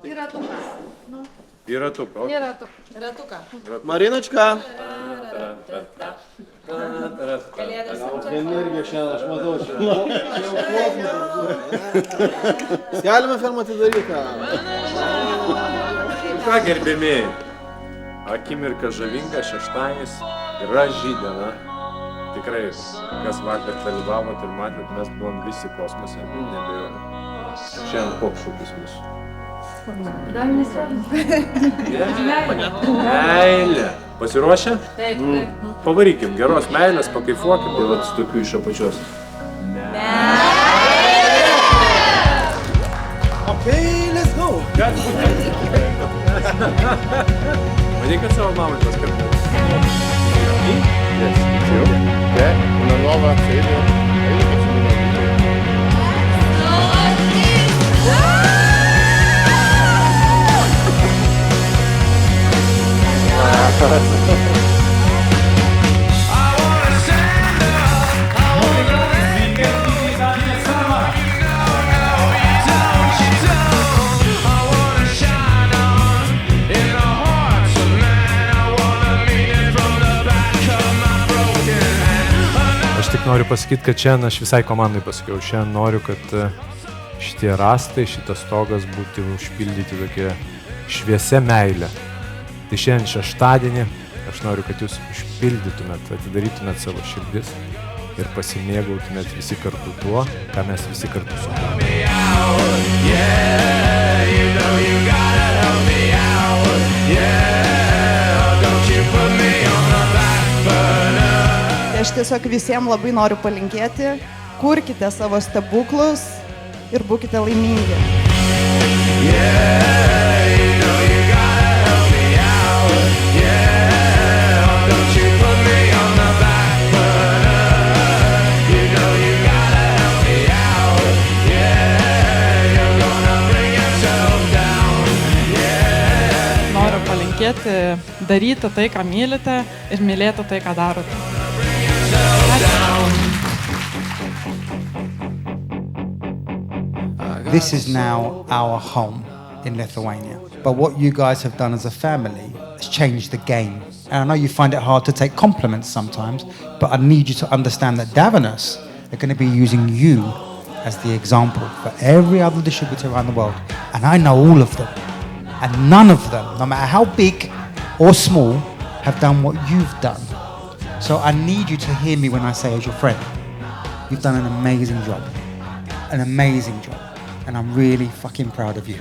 И ратуkas. И ратука. Не ратук. Ratuką. Marinočka. Kalėdas. Energija šiandien, aš matau, čia galime fermą atidarytą. Ką gerbėmiai, akimirka žavinga, šeštadienis, graži diena. Tikrai, kas vakar dalyvavot ir matėt, mes buvom visi kosmose, nebejoju. Šiandien popšūkis mūsų. Meilė. Pasiruošę? Taip. Pavarykim, geros meilės, pakaifuokim, tai vat su tokiu iš apačios. Okay, let's go. Manai, kad savo mamai paskambinai. Yes, you. Okay, una nuova serie. Aš tik noriu pasakyti, kad šiandien aš visai komandai pasakiau, šiandien noriu, kad šitie rąstai, šitas stogas būtų užpildyti tokia šviesia meilė. Tai šiandien šeštadienį aš noriu, kad jūs užpildytumėt, atidarytumėt savo širdis ir pasimėgautumėt visi kartu tuo, ką mes visi kartu sukūrėme. Aš tiesiog visiems labai noriu palinkėti, kurkite savo stebuklus ir būkite laimingi. Noriu palinkėti daryti tai, ką mylite ir mylėti tai, ką darote. This is now our home in Lithuania. But what you guys have done as a family has changed the game. And I know you find it hard to take compliments sometimes, but I need you to understand that Davinas are going to be using you as the example for every other distributor around the world. And I know all of them. And none of them, no matter how big or small, have done what you've done. So I need you to hear me when I say as your friend, you've done an amazing job. An amazing job. And I'm really fucking proud of you.